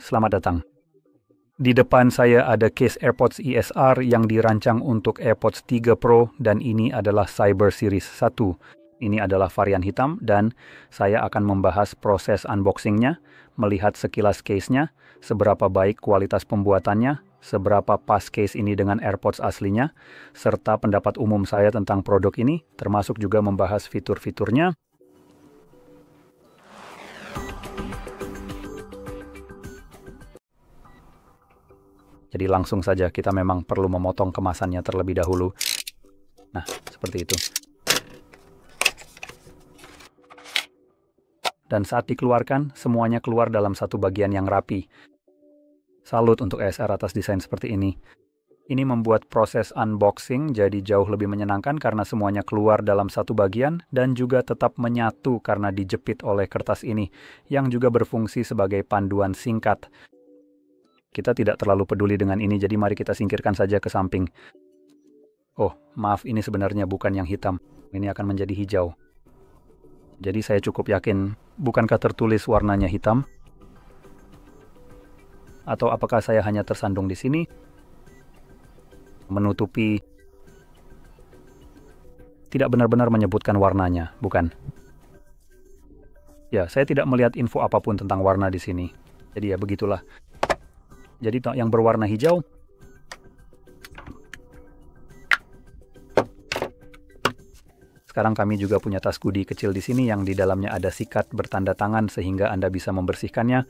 Selamat datang. Di depan saya ada case AirPods ESR yang dirancang untuk AirPods 3 Pro dan ini adalah Cyber Series 1. Ini adalah varian hitam dan saya akan membahas proses unboxingnya, melihat sekilas case-nya, seberapa baik kualitas pembuatannya, seberapa pas case ini dengan AirPods aslinya, serta pendapat umum saya tentang produk ini, termasuk juga membahas fitur-fiturnya. Jadi langsung saja kita memang perlu memotong kemasannya terlebih dahulu. Nah, seperti itu. Dan saat dikeluarkan, semuanya keluar dalam satu bagian yang rapi. Salut untuk ESR atas desain seperti ini. Ini membuat proses unboxing jadi jauh lebih menyenangkan karena semuanya keluar dalam satu bagian dan juga tetap menyatu karena dijepit oleh kertas ini, yang juga berfungsi sebagai panduan singkat. Kita tidak terlalu peduli dengan ini, jadi mari kita singkirkan saja ke samping. Oh, maaf, ini sebenarnya bukan yang hitam. Ini akan menjadi hijau. Jadi saya cukup yakin, bukankah tertulis warnanya hitam? Atau apakah saya hanya tersandung di sini? Menutupi... Tidak benar-benar menyebutkan warnanya, bukan? Ya, saya tidak melihat info apapun tentang warna di sini. Jadi ya begitulah. Jadi yang berwarna hijau, sekarang kami juga punya tas goodie kecil di sini yang di dalamnya ada sikat bertanda tangan sehingga Anda bisa membersihkannya.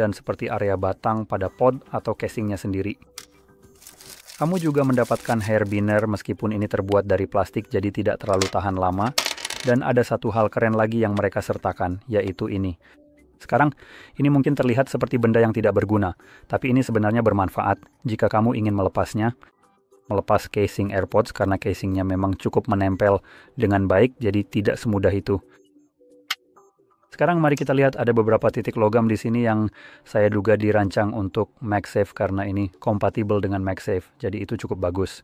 Dan seperti area batang pada pod atau casingnya sendiri. Kamu juga mendapatkan hair binner meskipun ini terbuat dari plastik jadi tidak terlalu tahan lama. Dan ada satu hal keren lagi yang mereka sertakan, yaitu ini. Sekarang, ini mungkin terlihat seperti benda yang tidak berguna, tapi ini sebenarnya bermanfaat jika kamu ingin melepasnya. Melepas casing AirPods karena casingnya memang cukup menempel dengan baik, jadi tidak semudah itu. Sekarang mari kita lihat ada beberapa titik logam di sini yang saya duga dirancang untuk MagSafe karena ini kompatibel dengan MagSafe, jadi itu cukup bagus.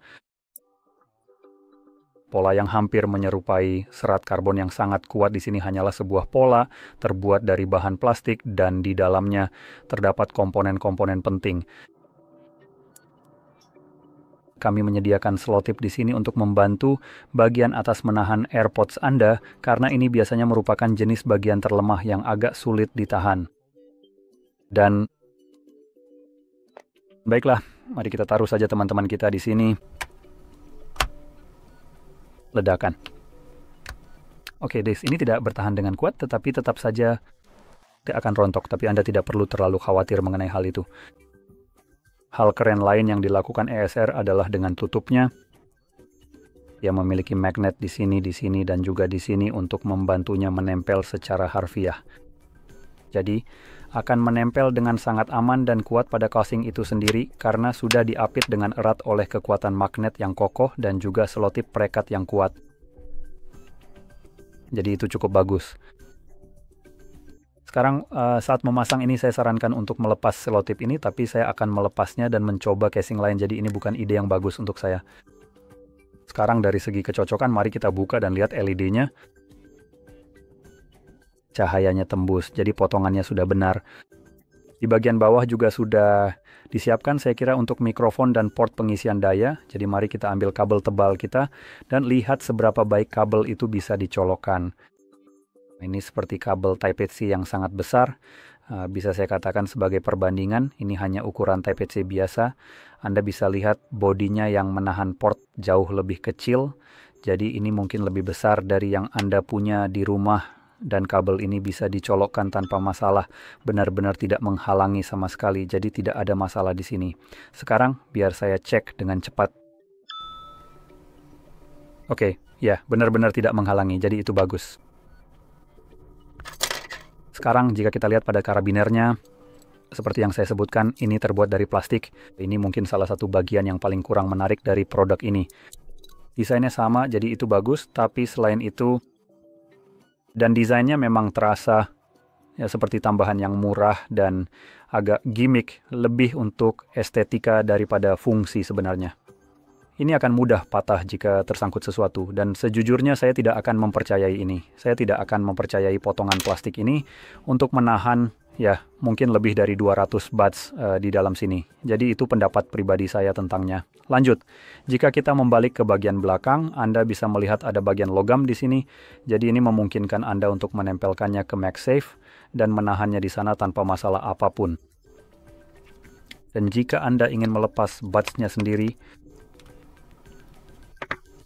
Pola yang hampir menyerupai serat karbon yang sangat kuat di sini hanyalah sebuah pola terbuat dari bahan plastik dan di dalamnya terdapat komponen-komponen penting. Kami menyediakan selotip di sini untuk membantu bagian atas menahan AirPods Anda karena ini biasanya merupakan jenis bagian terlemah yang agak sulit ditahan. Dan baiklah, mari kita taruh saja teman-teman kita di sini. Ledakan. Oke, ini tidak bertahan dengan kuat, tetapi tetap saja tidak akan rontok, tapi Anda tidak perlu terlalu khawatir mengenai hal itu. Hal keren lain yang dilakukan ESR adalah dengan tutupnya. Dia memiliki magnet di sini, dan juga di sini untuk membantunya menempel secara harfiah. Jadi, akan menempel dengan sangat aman dan kuat pada casing itu sendiri karena sudah diapit dengan erat oleh kekuatan magnet yang kokoh dan juga selotip perekat yang kuat. Jadi itu cukup bagus. Sekarang saat memasang ini saya sarankan untuk melepas selotip ini, tapi saya akan melepasnya dan mencoba casing lain, jadi ini bukan ide yang bagus untuk saya. Sekarang dari segi kecocokan, mari kita buka dan lihat LED-nya. Cahayanya tembus, jadi potongannya sudah benar. Di bagian bawah juga sudah disiapkan saya kira untuk mikrofon dan port pengisian daya. Jadi mari kita ambil kabel tebal kita dan lihat seberapa baik kabel itu bisa dicolokkan. Ini seperti kabel Type-C yang sangat besar. Bisa saya katakan sebagai perbandingan, ini hanya ukuran Type-C biasa. Anda bisa lihat bodinya yang menahan port jauh lebih kecil. Jadi ini mungkin lebih besar dari yang Anda punya di rumah. Dan kabel ini bisa dicolokkan tanpa masalah, benar-benar tidak menghalangi sama sekali, jadi tidak ada masalah di sini. Sekarang biar saya cek dengan cepat. Oke, ya benar-benar tidak menghalangi, jadi itu bagus. Sekarang jika kita lihat pada karabinernya, seperti yang saya sebutkan, ini terbuat dari plastik. Ini mungkin salah satu bagian yang paling kurang menarik dari produk ini. Desainnya sama, jadi itu bagus, tapi selain itu, dan desainnya memang terasa ya seperti tambahan yang murah dan agak gimmick, lebih untuk estetika daripada fungsi sebenarnya. Ini akan mudah patah jika tersangkut sesuatu, dan sejujurnya saya tidak akan mempercayai ini. Saya tidak akan mempercayai potongan plastik ini untuk menahan ya mungkin lebih dari 200 bahts di dalam sini. Jadi itu pendapat pribadi saya tentangnya. Lanjut, jika kita membalik ke bagian belakang, Anda bisa melihat ada bagian logam di sini. Jadi ini memungkinkan Anda untuk menempelkannya ke MagSafe dan menahannya di sana tanpa masalah apapun. Dan jika Anda ingin melepas buds-nya sendiri,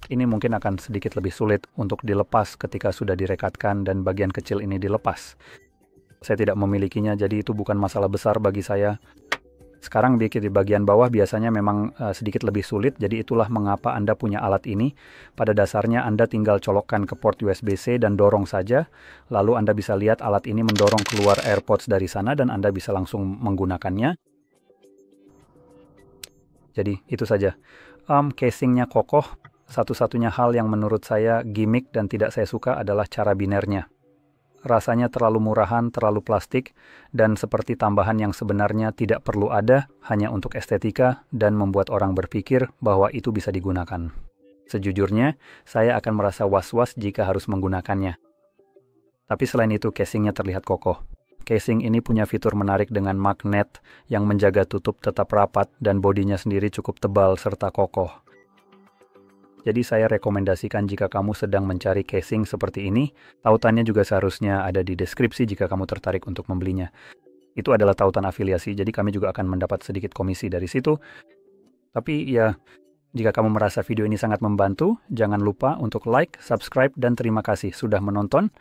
ini mungkin akan sedikit lebih sulit untuk dilepas ketika sudah direkatkan dan bagian kecil ini dilepas. Saya tidak memilikinya, jadi itu bukan masalah besar bagi saya. Sekarang di bagian bawah biasanya memang sedikit lebih sulit, jadi itulah mengapa Anda punya alat ini. Pada dasarnya Anda tinggal colokkan ke port USB-C dan dorong saja, lalu Anda bisa lihat alat ini mendorong keluar AirPods dari sana dan Anda bisa langsung menggunakannya. Jadi itu saja. Casingnya kokoh. Satu-satunya hal yang menurut saya gimmick dan tidak saya suka adalah cara binernya. Rasanya terlalu murahan, terlalu plastik, dan seperti tambahan yang sebenarnya tidak perlu ada, hanya untuk estetika dan membuat orang berpikir bahwa itu bisa digunakan. Sejujurnya, saya akan merasa was-was jika harus menggunakannya. Tapi selain itu, casingnya terlihat kokoh. Casing ini punya fitur menarik dengan magnet yang menjaga tutup tetap rapat dan bodinya sendiri cukup tebal serta kokoh. Jadi saya rekomendasikan jika kamu sedang mencari casing seperti ini, tautannya juga seharusnya ada di deskripsi jika kamu tertarik untuk membelinya. Itu adalah tautan afiliasi, jadi kami juga akan mendapat sedikit komisi dari situ. Tapi ya, jika kamu merasa video ini sangat membantu, jangan lupa untuk like, subscribe, dan terima kasih sudah menonton.